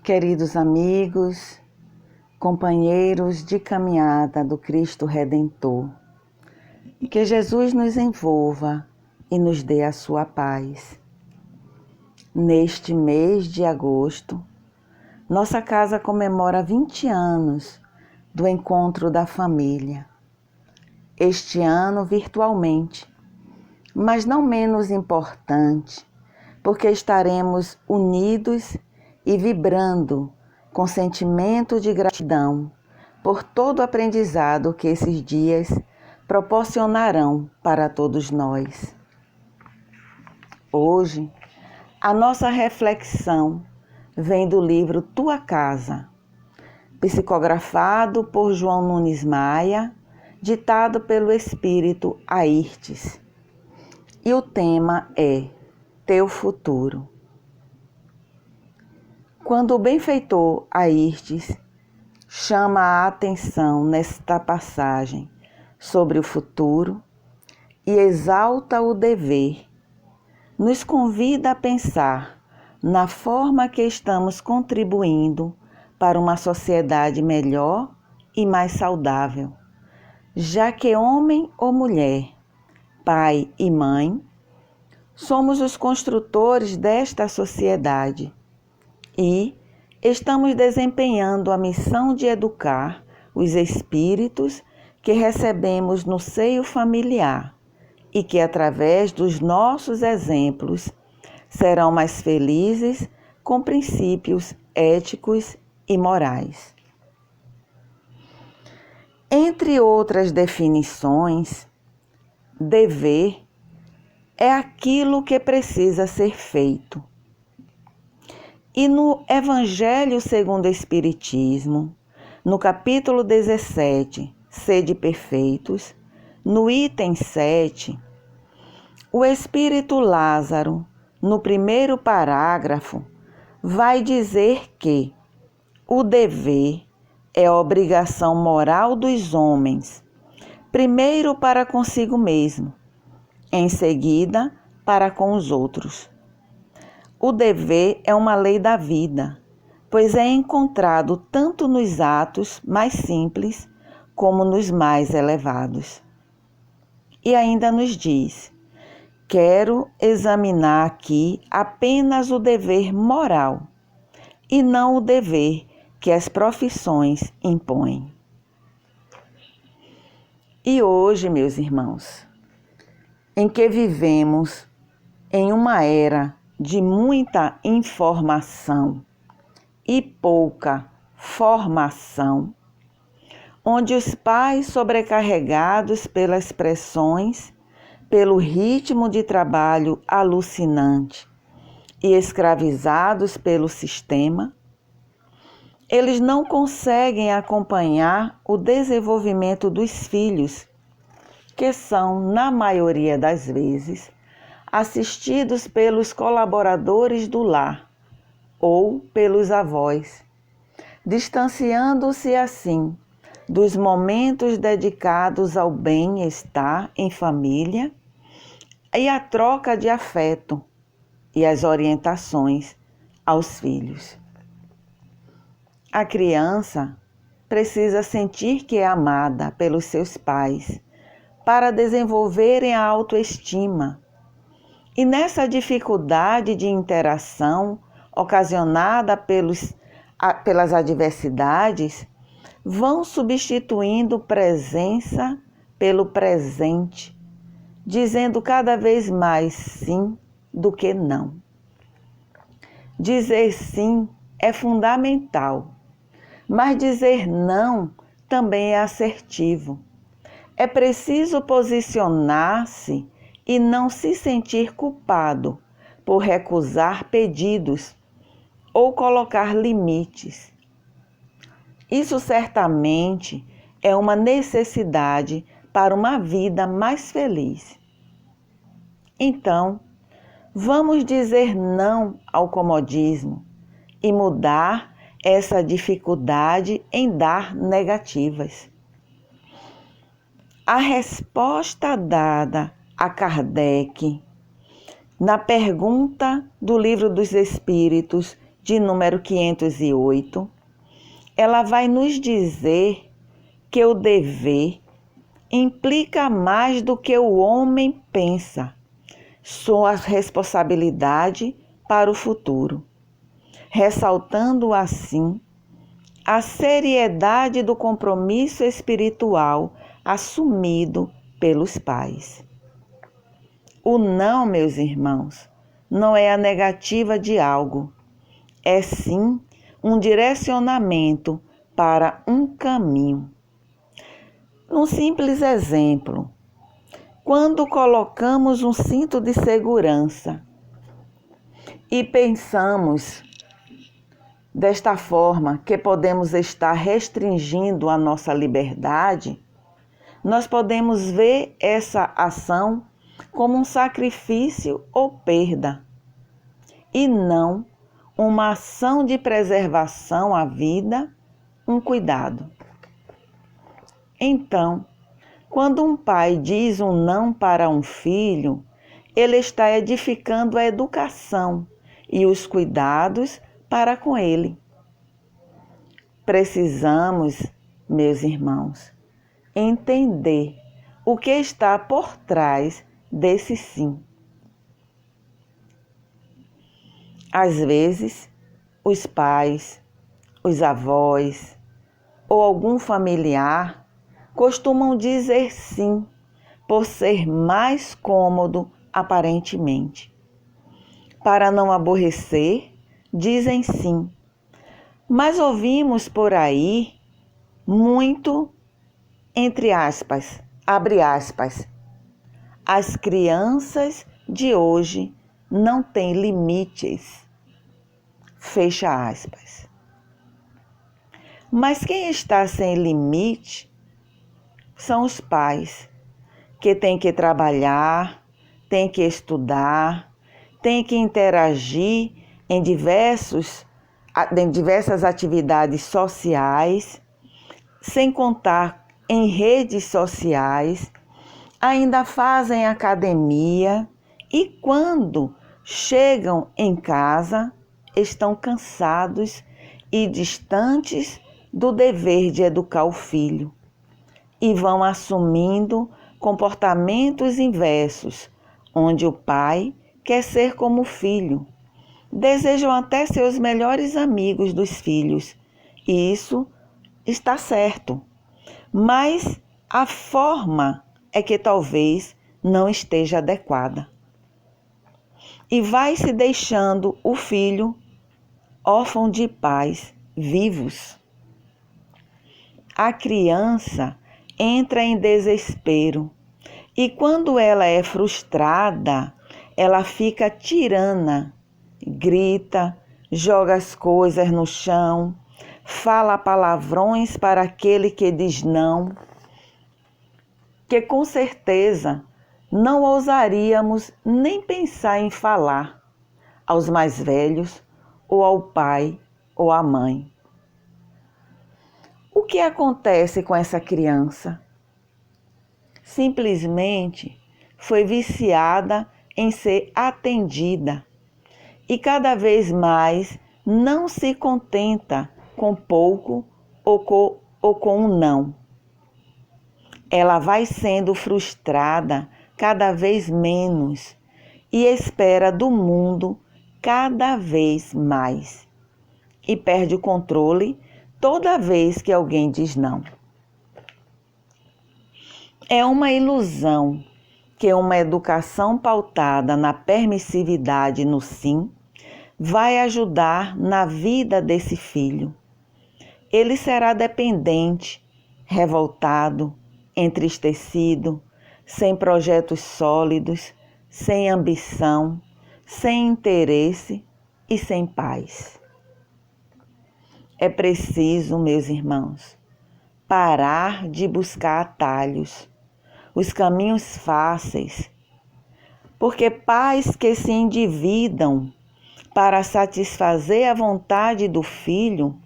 Queridos amigos, companheiros de caminhada do Cristo Redentor, que Jesus nos envolva e nos dê a sua paz. Neste mês de agosto, nossa casa comemora 20 anos do encontro da família. Este ano virtualmente, mas não menos importante, porque estaremos unidos e vibrando com sentimento de gratidão por todo o aprendizado que esses dias proporcionarão para todos nós. Hoje, a nossa reflexão vem do livro Tua Casa, psicografado por João Nunes Maia, ditado pelo Espírito Airtes. E o tema é Teu Futuro. Quando o benfeitor Airtes chama a atenção nesta passagem sobre o futuro e exalta o dever, nos convida a pensar na forma que estamos contribuindo para uma sociedade melhor e mais saudável, já que homem ou mulher, pai e mãe, somos os construtores desta sociedade e estamos desempenhando a missão de educar os espíritos que recebemos no seio familiar e que, através dos nossos exemplos, serão mais felizes com princípios éticos e morais. Entre outras definições, dever é aquilo que precisa ser feito. E no Evangelho segundo o Espiritismo, no capítulo 17, Sede Perfeitos, no item 7, o Espírito Lázaro, no primeiro parágrafo, vai dizer que o dever é a obrigação moral dos homens, primeiro para consigo mesmo, em seguida para com os outros. O dever é uma lei da vida, pois é encontrado tanto nos atos mais simples como nos mais elevados. E ainda nos diz: quero examinar aqui apenas o dever moral e não o dever que as profissões impõem. E hoje, meus irmãos, em que vivemos em uma era de muita informação e pouca formação, onde os pais sobrecarregados pelas pressões, pelo ritmo de trabalho alucinante e escravizados pelo sistema, eles não conseguem acompanhar o desenvolvimento dos filhos, que são, na maioria das vezes, assistidos pelos colaboradores do lar ou pelos avós, distanciando-se assim dos momentos dedicados ao bem-estar em família e à troca de afeto e as orientações aos filhos. A criança precisa sentir que é amada pelos seus pais para desenvolverem a autoestima. E nessa dificuldade de interação ocasionada pelas adversidades, vão substituindo presença pelo presente, dizendo cada vez mais sim do que não. Dizer sim é fundamental, mas dizer não também é assertivo. É preciso posicionar-se e não se sentir culpado por recusar pedidos ou colocar limites. Isso certamente é uma necessidade para uma vida mais feliz. Então, vamos dizer não ao comodismo e mudar essa dificuldade em dar negativas. A resposta dada a Kardec na pergunta do Livro dos Espíritos de número 508, ela vai nos dizer que o dever implica mais do que o homem pensa, sua responsabilidade para o futuro, ressaltando assim a seriedade do compromisso espiritual assumido pelos pais. O não, meus irmãos, não é a negativa de algo, é sim um direcionamento para um caminho. Um simples exemplo: quando colocamos um cinto de segurança e pensamos desta forma que podemos estar restringindo a nossa liberdade, nós podemos ver essa ação como um sacrifício ou perda, e não uma ação de preservação à vida, um cuidado. Então, quando um pai diz um não para um filho, ele está edificando a educação e os cuidados para com ele. Precisamos, meus irmãos, entender o que está por trás desse sim. Às vezes, os pais, os avós ou algum familiar costumam dizer sim por ser mais cômodo aparentemente. Para não aborrecer, dizem sim. Mas ouvimos por aí muito, entre aspas, abre aspas, as crianças de hoje não têm limites, fecha aspas. Mas quem está sem limite são os pais, que têm que trabalhar, têm que estudar, têm que interagir em diversas atividades sociais, sem contar em redes sociais, ainda fazem academia e quando chegam em casa estão cansados e distantes do dever de educar o filho e vão assumindo comportamentos inversos, onde o pai quer ser como o filho. Desejam até ser os melhores amigos dos filhos, e isso está certo, mas a forma é que talvez não esteja adequada. E vai se deixando o filho órfão de pais vivos. A criança entra em desespero e quando ela é frustrada, ela fica tirana, grita, joga as coisas no chão, fala palavrões para aquele que diz não, que com certeza não ousaríamos nem pensar em falar aos mais velhos ou ao pai ou à mãe. O que acontece com essa criança? Simplesmente foi viciada em ser atendida e cada vez mais não se contenta com pouco ou com um não. Ela vai sendo frustrada cada vez menos e espera do mundo cada vez mais e perde o controle toda vez que alguém diz não. É uma ilusão que uma educação pautada na permissividade e no sim vai ajudar na vida desse filho. Ele será dependente, revoltado, entristecido, sem projetos sólidos, sem ambição, sem interesse e sem paz. É preciso, meus irmãos, parar de buscar atalhos, os caminhos fáceis, porque pais que se endividam para satisfazer a vontade do filho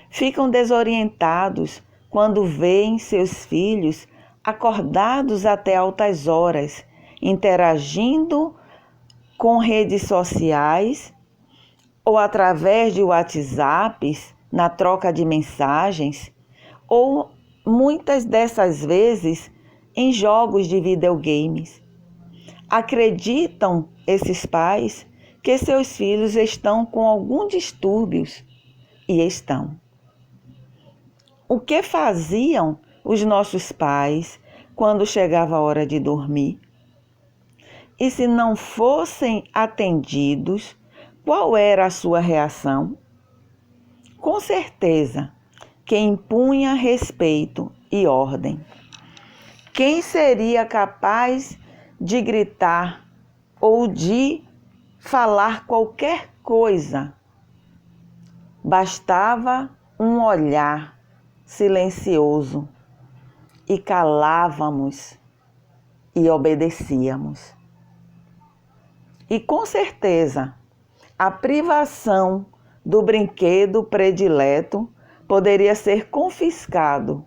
ficam desorientados quando veem seus filhos acordados até altas horas, interagindo com redes sociais ou através de WhatsApps, na troca de mensagens, ou muitas dessas vezes em jogos de videogames. Acreditam esses pais que seus filhos estão com algum distúrbios e estão. O que faziam os nossos pais quando chegava a hora de dormir? E se não fossem atendidos, qual era a sua reação? Com certeza, que impunha respeito e ordem. Quem seria capaz de gritar ou de falar qualquer coisa? Bastava um olhar silencioso e calávamos e obedecíamos. E com certeza, a privação do brinquedo predileto poderia ser confiscado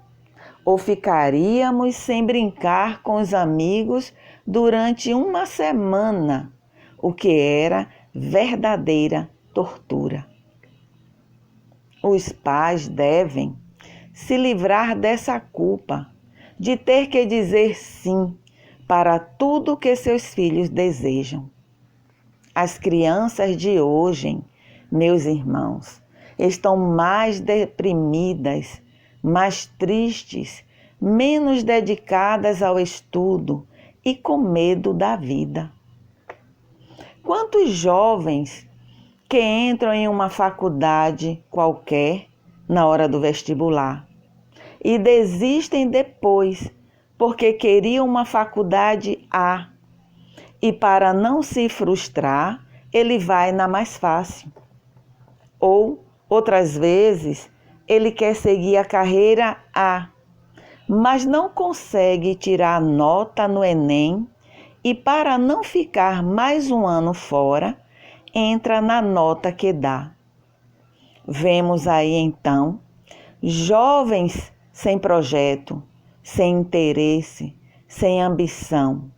ou ficaríamos sem brincar com os amigos durante uma semana, o que era verdadeira tortura. Os pais devem se livrar dessa culpa de ter que dizer sim para tudo que seus filhos desejam. As crianças de hoje, meus irmãos, estão mais deprimidas, mais tristes, menos dedicadas ao estudo e com medo da vida. Quantos jovens que entram em uma faculdade qualquer na hora do vestibular e desistem depois porque queriam uma faculdade A e para não se frustrar, ele vai na mais fácil. Ou, outras vezes, ele quer seguir a carreira A, mas não consegue tirar nota no Enem e para não ficar mais um ano fora, entra na nota que dá. Vemos aí então jovens sem projeto, sem interesse, sem ambição,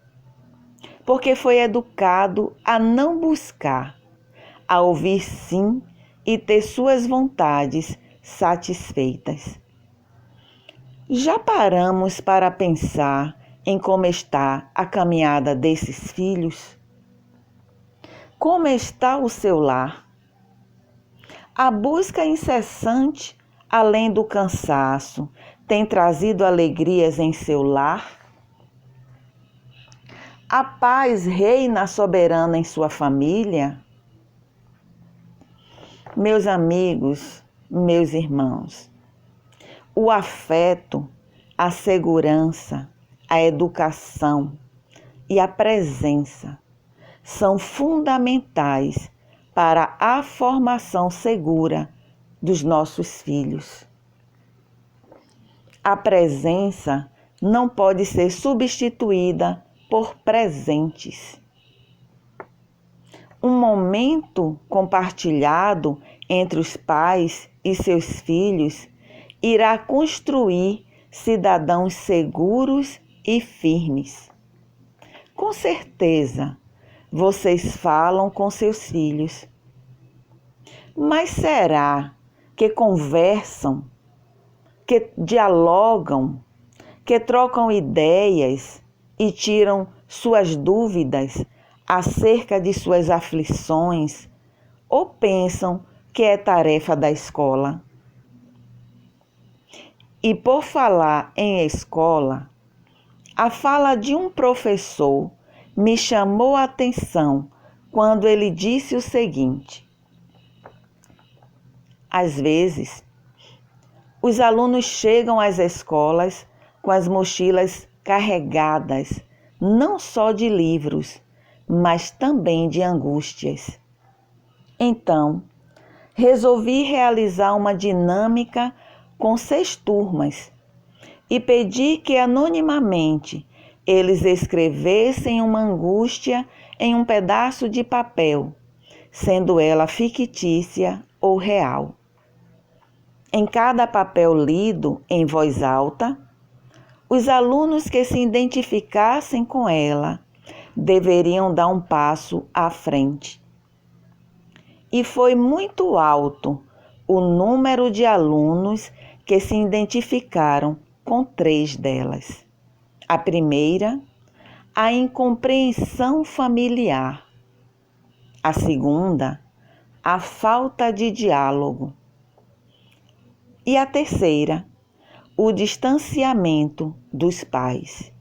porque foi educado a não buscar, a ouvir sim e ter suas vontades satisfeitas. Já paramos para pensar em como está a caminhada desses filhos? Como está o seu lar? A busca incessante, além do cansaço, tem trazido alegrias em seu lar? A paz reina soberana em sua família? Meus amigos, meus irmãos, o afeto, a segurança, a educação e a presença são fundamentais para a formação segura dos nossos filhos. A presença não pode ser substituída por presentes. Um momento compartilhado entre os pais e seus filhos irá construir cidadãos seguros e firmes. Com certeza, vocês falam com seus filhos. Mas será que conversam, que dialogam, que trocam ideias e tiram suas dúvidas acerca de suas aflições ou pensam que é tarefa da escola? E por falar em escola, a fala de um professor me chamou a atenção quando ele disse o seguinte: às vezes, os alunos chegam às escolas com as mochilas carregadas não só de livros, mas também de angústias. Então, resolvi realizar uma dinâmica com 6 turmas e pedi que anonimamente eles escrevessem uma angústia em um pedaço de papel, sendo ela fictícia ou real. Em cada papel lido em voz alta, os alunos que se identificassem com ela deveriam dar um passo à frente. e foi muito alto o número de alunos que se identificaram com 3 delas. A primeira, a incompreensão familiar. A segunda, a falta de diálogo. E a terceira, o distanciamento dos pais.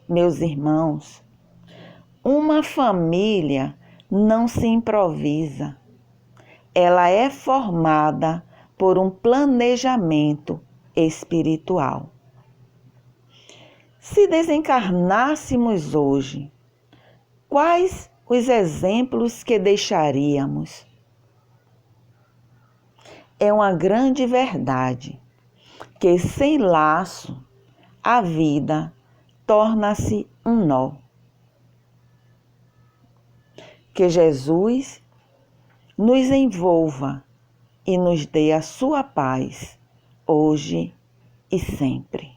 Meus irmãos, uma família não se improvisa. Ela é formada por um planejamento espiritual. Se desencarnássemos hoje, quais os exemplos que deixaríamos? É uma grande verdade que sem laço a vida torna-se um nó. Que Jesus nos envolva e nos dê a sua paz, hoje e sempre.